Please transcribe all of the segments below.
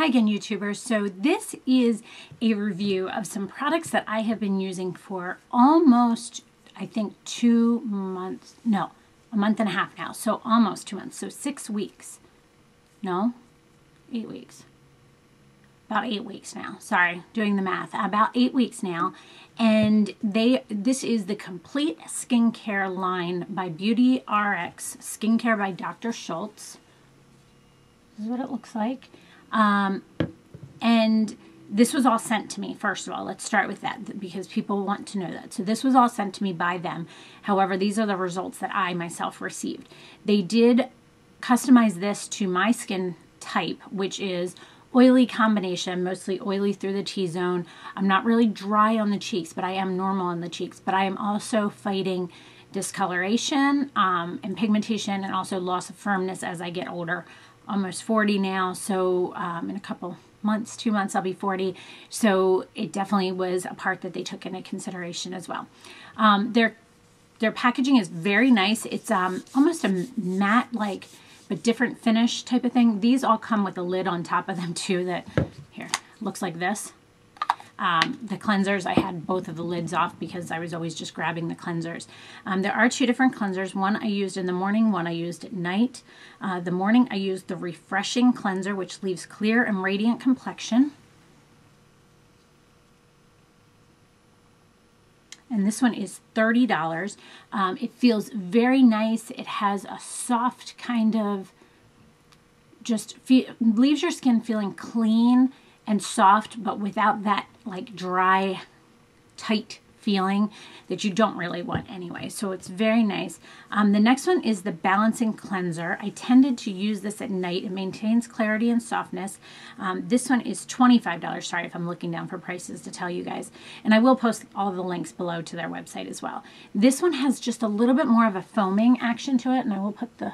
again, YouTubers. So this is a review of some products that I have been using for almost, I think, 2 months. No, a month and a half now. So almost 2 months. So 6 weeks. No, 8 weeks. About 8 weeks now. Sorry, doing the math. About 8 weeks now. And this is the Complete Skincare line by Beauty RX. Skincare by Dr. Schultz. This is what it looks like. And this was all sent to me, first of all. Let's start with that because people want to know that. So this was all sent to me by them. However, these are the results that I myself received. They did customize this to my skin type, which is oily combination, mostly oily through the T-zone. I'm not really dry on the cheeks, but I am normal on the cheeks. But I am also fighting discoloration and pigmentation and also loss of firmness as I get older. Almost 40 now, so in a couple months, 2 months, I'll be 40. So it definitely was a part that they took into consideration as well. Their packaging is very nice. It's almost a matte, like, but different finish type of thing. These all come with a lid on top of them too that, here, looks like this. The cleansers, I had both of the lids off because I was always just grabbing the cleansers. There are 2 different cleansers. One I used in the morning, one I used at night. The morning I used the Refreshing Cleanser, which leaves clear and radiant complexion. And this one is $30. It feels very nice. It has a soft kind of, leaves your skin feeling clean and soft, but without that like dry, tight feeling that you don't really want anyway. So it's very nice. The next one is the Balancing Cleanser. I tended to use this at night. It maintains clarity and softness. This one is $25. Sorry if I'm looking down for prices to tell you guys. And I will post all the links below to their website as well. This one has just a little bit more of a foaming action to it, and I will put so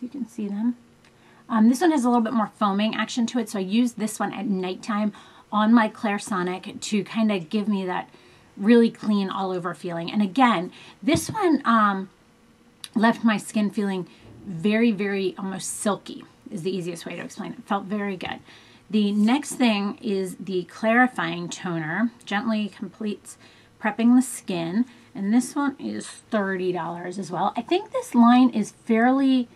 you can see them. This one has a little bit more foaming action to it, so I use this one at nighttime on my Clairsonic to kind of give me that really clean all over feeling. And again, this one left my skin feeling very, very almost silky is the easiest way to explain it. It felt very good. The next thing is the Clarifying Toner. Gently completes prepping the skin. And this one is $30 as well. I think this line is fairly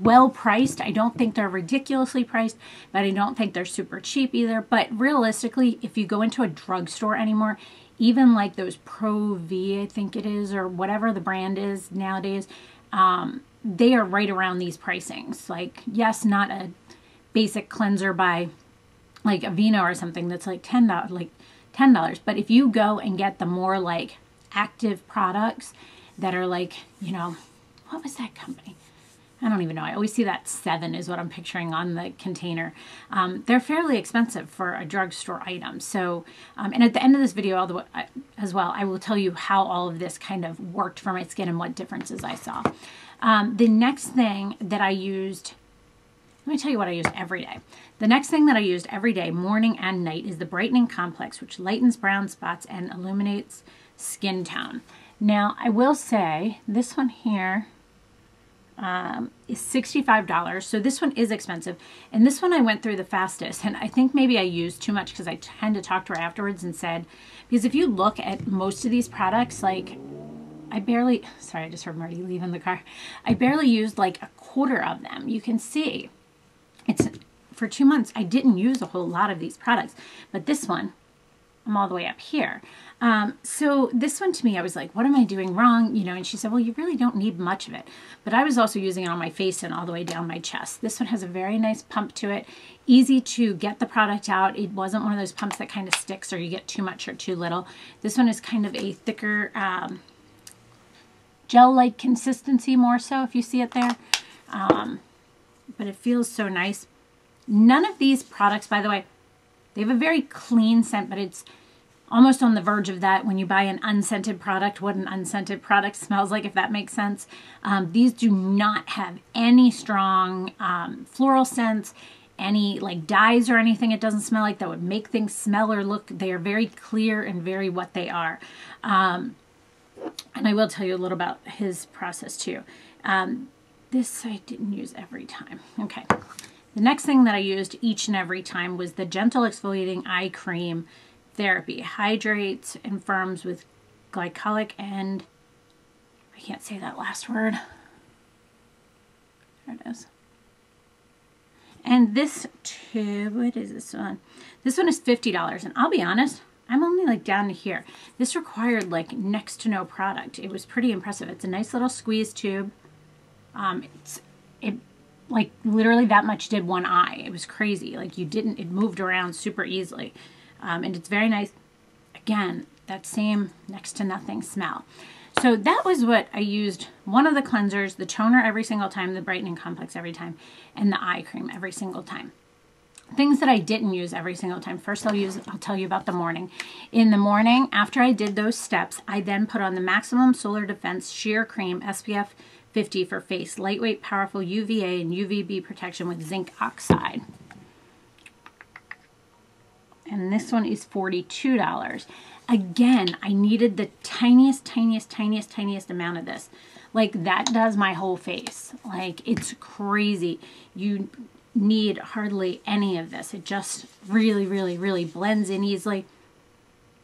well priced. I don't think they're ridiculously priced, but I don't think they're super cheap either. But realistically, if you go into a drugstore anymore, even like those Pro V, I think it is, or whatever the brand is nowadays, they are right around these pricings. Like, yes, not a basic cleanser by like Aveeno or something that's like $10, but if you go and get the more like active products that are like, you know, what was that company? I don't even know. I always see that 7 is what I'm picturing on the container. They're fairly expensive for a drugstore item. So, and at the end of this video as well, I will tell you how all of this kind of worked for my skin and what differences I saw. The next thing that I used, let me tell you what I use every day. The next thing that I used every day, morning and night, is the Brightening Complex, which lightens brown spots and illuminates skin tone. Now, I will say this one here is $65. So this one is expensive. And this one I went through the fastest. And I think maybe I used too much because I tend to talk to her afterwards and said, because if you look at most of these products, like I barely, sorry, I just heard Marty leaving the car. I barely used like a quarter of them. You can see it's for 2 months. I didn't use a whole lot of these products, but this one, I'm all the way up here. So this one to me, I was like, what am I doing wrong? You know, and she said, well, you really don't need much of it. But I was also using it on my face and all the way down my chest. This one has a very nice pump to it. Easy to get the product out. It wasn't one of those pumps that kind of sticks or you get too much or too little. This one is kind of a thicker gel-like consistency more so if you see it there. But it feels so nice. None of these products, by the way, they have a very clean scent, but it's almost on the verge of that when you buy an unscented product, what an unscented product smells like, if that makes sense. These do not have any strong floral scents, any like dyes or anything it doesn't smell like that would make things smell or look. They are very clear and very what they are. And I will tell you a little about his process too. This I didn't use every time. Okay. The next thing that I used each and every time was the Gentle Exfoliating Eye Cream Therapy. Hydrates and firms with glycolic and, I can't say that last word. There it is. And this tube, what is this one? This one is $50. And I'll be honest, I'm only like down to here. This required like next to no product. It was pretty impressive. It's a nice little squeeze tube. It like literally that much did one eye. It was crazy. Like it moved around super easily. And it's very nice. Again, that same next to nothing smell. So that was what I used. One of the cleansers, the toner every single time, the brightening complex every time, and the eye cream every single time. Things that I didn't use every single time. First I'll tell you about the morning. In the morning, after I did those steps, I then put on the Maximum Solar Defense Sheer Cream SPF 50 for face. Lightweight, powerful UVA and UVB protection with zinc oxide. And this one is $42. Again, I needed the tiniest amount of this. Like that does my whole face. Like it's crazy. You need hardly any of this. It just really blends in easily.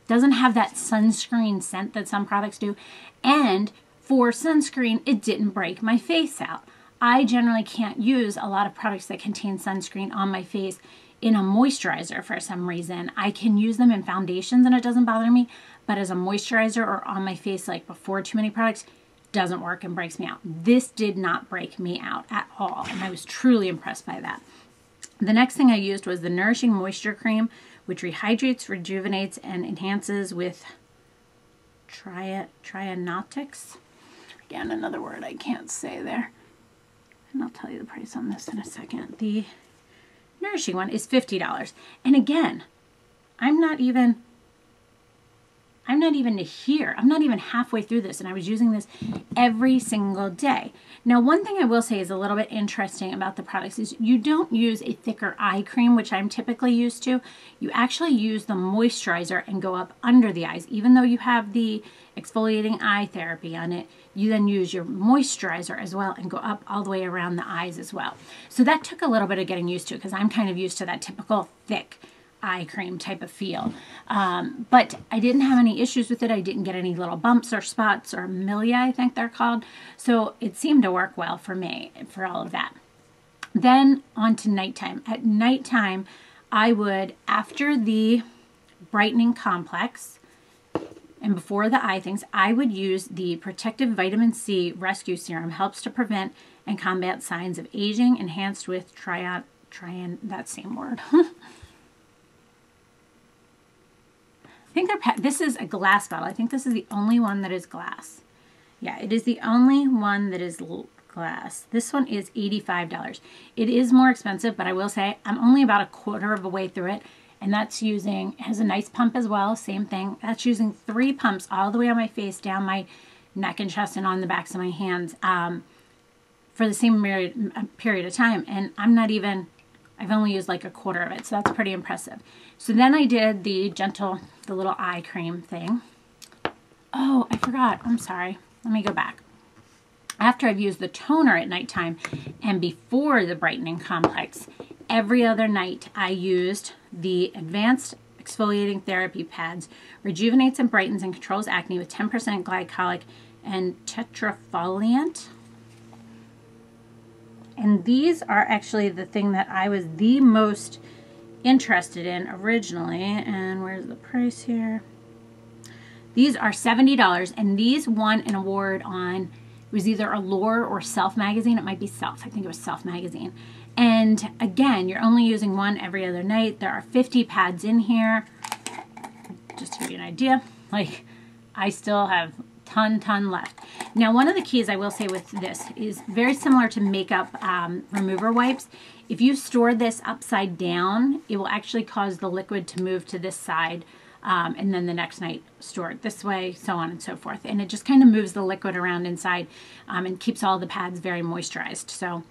Doesn't have that sunscreen scent that some products do. And for sunscreen, it didn't break my face out. I generally can't use a lot of products that contain sunscreen on my face in a moisturizer for some reason. I can use them in foundations and it doesn't bother me, but as a moisturizer or on my face, like before too many products, doesn't work and breaks me out. This did not break me out at all, and I was truly impressed by that. The next thing I used was the Nourishing Moisture Cream, which rehydrates, rejuvenates, and enhances with Trianotics. Again, another word I can't say there. And I'll tell you the price on this in a second. The Nourishing one is $50. And again, I'm not even here. I'm not even halfway through this, and I was using this every single day. Now, one thing I will say is a little bit interesting about the products is you don't use a thicker eye cream, which I'm typically used to. You actually use the moisturizer and go up under the eyes. Even though you have the exfoliating eye therapy on it, you then use your moisturizer as well and go up all the way around the eyes as well. So that took a little bit of getting used to because I'm kind of used to that typical thick eye cream type of feel. But I didn't have any issues with it. I didn't get any little bumps or spots or milia, I think they're called. So it seemed to work well for me for all of that. Then on to nighttime. At nighttime, I would, after the brightening complex and before the eye things, I would use the Protective Vitamin C Rescue Serum. Helps to prevent and combat signs of aging, enhanced with that same word. I think this is a glass bottle. I think this is the only one that is glass. Yeah, it is the only one that is glass. This one is $85. It is more expensive, but I will say I'm only about a quarter of a way through it. And that's using, it has a nice pump as well, same thing. That's using 3 pumps all the way on my face, down my neck and chest, and on the backs of my hands for the same period of time. And I've only used like a quarter of it, so that's pretty impressive. So then I did the little eye cream thing. Oh, I forgot. I'm sorry. Let me go back. After I've used the toner at nighttime and before the brightening complex, every other night I used the Advanced Exfoliating Therapy Pads. Rejuvenates and brightens and controls acne with 10% glycolic and tetrafoliant. And these are actually the thing that I was the most interested in originally. And where's the price here? These are $70, and these won an award on, it was either Allure or Self magazine. It might be Self. I think it was Self magazine. And again, you're only using one every other night. There are 50 pads in here. Just to give you an idea, like I still have ton left. Now, one of the keys I will say with this is very similar to makeup remover wipes. If you store this upside down, it will actually cause the liquid to move to this side, and then the next night store it this way, so on and so forth. And it just kind of moves the liquid around inside and keeps all the pads very moisturized. So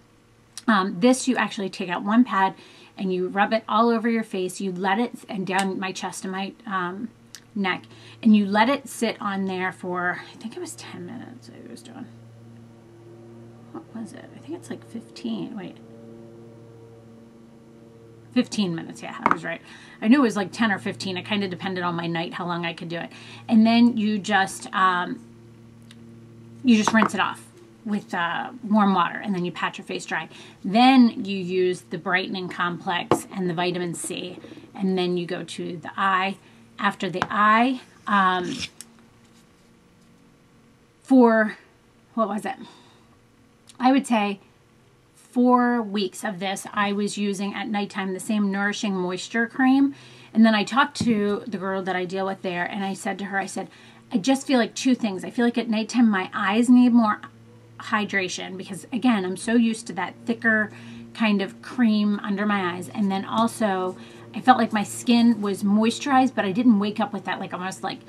this, you actually take out one pad and you rub it all over your face. You let it, and down my chest and my neck, and you let it sit on there for, I think it was 10 minutes I was doing. What was it? I think it's like 15. Wait. 15 minutes. Yeah, I was right. I knew it was like 10 or 15. It kind of depended on my night, how long I could do it. And then you just rinse it off with warm water, and then you pat your face dry. Then you use the brightening complex and the vitamin C, and then you go to the eye. After the eye, for, what was it? I would say 4 weeks of this, I was using at nighttime the same Nourishing Moisture Cream. And then I talked to the girl that I deal with there, and I said to her, I said, I just feel like 2 things. I feel like at nighttime my eyes need more hydration because, again, I'm so used to that thicker kind of cream under my eyes. And then also, I felt like my skin was moisturized, but I didn't wake up with that like almost like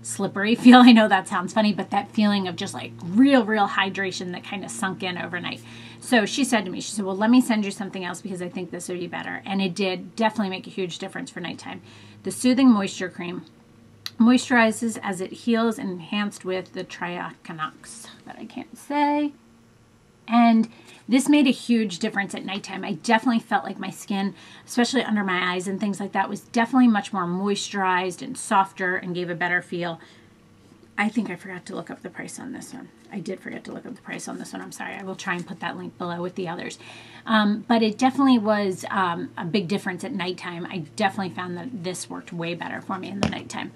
slippery feel. I know that sounds funny, but that feeling of just like real hydration that kind of sunk in overnight. So she said to me, she said, well, let me send you something else because I think this would be better. And it did definitely make a huge difference for nighttime. The Soothing Moisture Cream moisturizes as it heals and enhanced with the triaconox that I can't say. And this made a huge difference at nighttime. I definitely felt like my skin, especially under my eyes and things like that, was definitely much more moisturized and softer and gave a better feel. I think I forgot to look up the price on this one. I did forget to look up the price on this one. I'm sorry. I will try and put that link below with the others. But it definitely was a big difference at nighttime. I definitely found that this worked way better for me in the nighttime.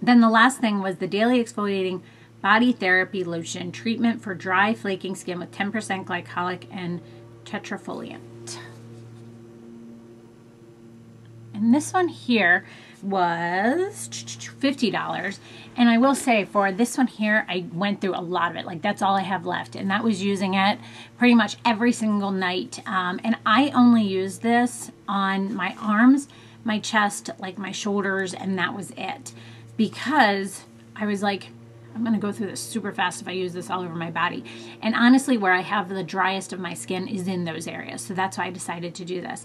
Then the last thing was the Daily Exfoliating Body Therapy Lotion Treatment for Dry, Flaking Skin with 10% glycolic and tetrafoliant. And this one here was $50. And I will say for this one here, I went through a lot of it. Like that's all I have left. And that was using it pretty much every single night. And I only used this on my arms, my chest, like my shoulders, and that was it. Because I was like, I'm going to go through this super fast if I use this all over my body. And honestly, where I have the driest of my skin is in those areas. So that's why I decided to do this.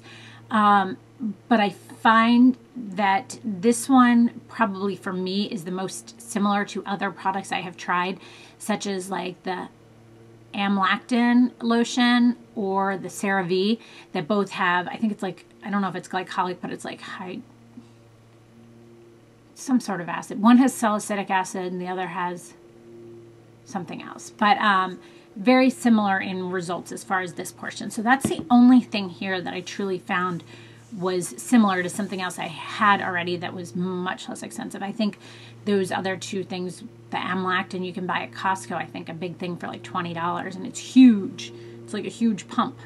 But I find that this one probably for me is the most similar to other products I have tried, such as like the Amlactin lotion or the CeraVe that both have, I think it's like, I don't know if it's glycolic, but it's like some sort of acid. One has salicylic acid and the other has something else. But very similar in results as far as this portion. So that's the only thing here that I truly found was similar to something else I had already that was much less expensive. I think those other 2 things, the Amlactin you can buy at Costco, I think a big thing for like $20, and it's huge. It's like a huge pump.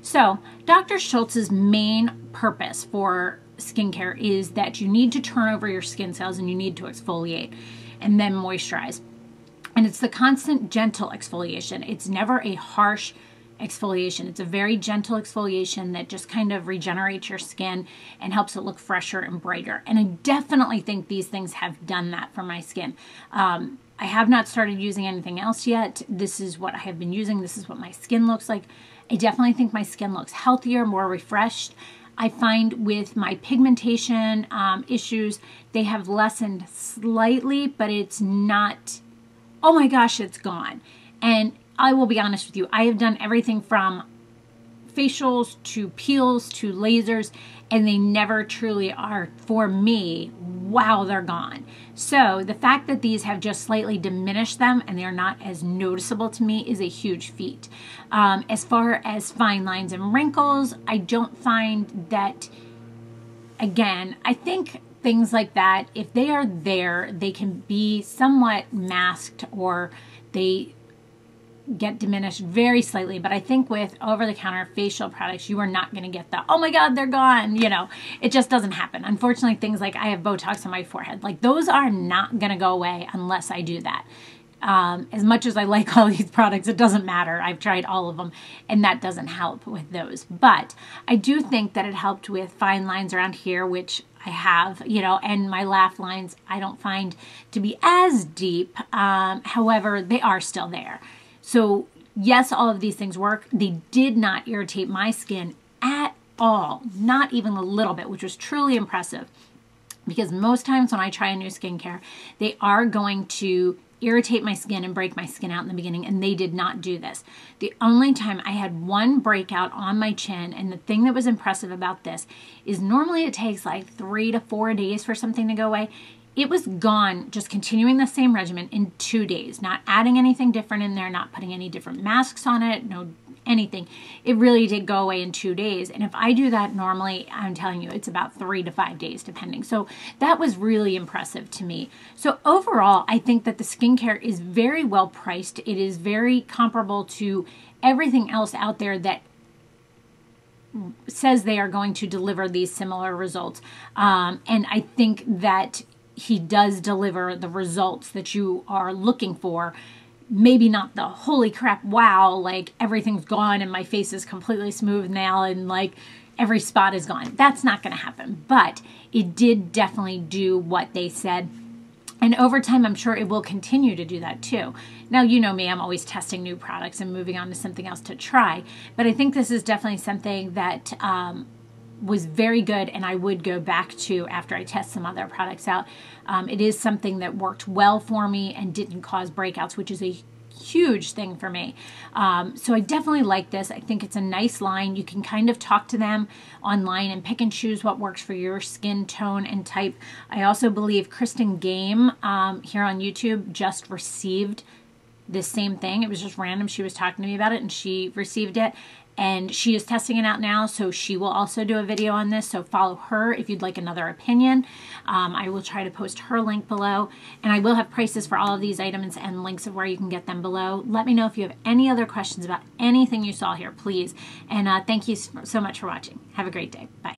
So Dr. Schultz's main purpose for skincare is that you need to turn over your skin cells and you need to exfoliate and then moisturize. And it's the constant gentle exfoliation. It's never a harsh exfoliation. It's a very gentle exfoliation that just kind of regenerates your skin and helps it look fresher and brighter. And I definitely think these things have done that for my skin. I have not started using anything else yet. This is what I have been using. This is what my skin looks like. I definitely think my skin looks healthier, more refreshed. I find with my pigmentation issues, they have lessened slightly, but it's not, oh my gosh, it's gone. And I will be honest with you, I have done everything from facials to peels to lasers, and they never truly are, for me, wow, they're gone. So the fact that these have just slightly diminished them and they're not as noticeable to me is a huge feat. As far as fine lines and wrinkles, I don't find that, again, I think things like that, if they are there, they can be somewhat masked or they get diminished very slightly. But I think with over-the-counter facial products, you are not going to get the, oh my God, they're gone. You know, it just doesn't happen. Unfortunately, things like I have Botox on my forehead, like those are not going to go away unless I do that. As much as I like all these products, it doesn't matter. I've tried all of them and that doesn't help with those. But I do think that it helped with fine lines around here, which I have, you know, and my laugh lines I don't find to be as deep. However, they are still there. So yes, all of these things work. They did not irritate my skin at all, not even a little bit, which was truly impressive. Because most times when I try a new skincare, they are going to irritate my skin and break my skin out in the beginning, and they did not do this. The only time I had one breakout on my chin, and the thing that was impressive about this is normally it takes like 3 to 4 days for something to go away. It was gone, just continuing the same regimen in 2 days, not adding anything different in there, not putting any different masks on it, no anything. It really did go away in 2 days. And if I do that normally, I'm telling you, it's about 3 to 5 days depending. So that was really impressive to me. So overall, I think that the skincare is very well priced. It is very comparable to everything else out there that says they are going to deliver these similar results. And I think that he does deliver the results that you are looking for. Maybe not the holy crap, wow, like everything's gone and my face is completely smooth now and like every spot is gone. That's not going to happen, but it did definitely do what they said. And over time, I'm sure it will continue to do that too. Now, you know me, I'm always testing new products and moving on to something else to try. But I think this is definitely something that was very good, and I would go back to after I test some other products out. It is something that worked well for me and didn't cause breakouts, which is a huge thing for me. So I definitely like this. I think it's a nice line. You can kind of talk to them online and pick and choose what works for your skin tone and type. I also believe Kristen Game here on YouTube just received this same thing. It was just random. She was talking to me about it and she received it. And she is testing it out now, so she will also do a video on this. So follow her if you'd like another opinion. I will try to post her link below. And I will have prices for all of these items and links of where you can get them below. Let me know if you have any other questions about anything you saw here, please. And thank you so much for watching. Have a great day. Bye.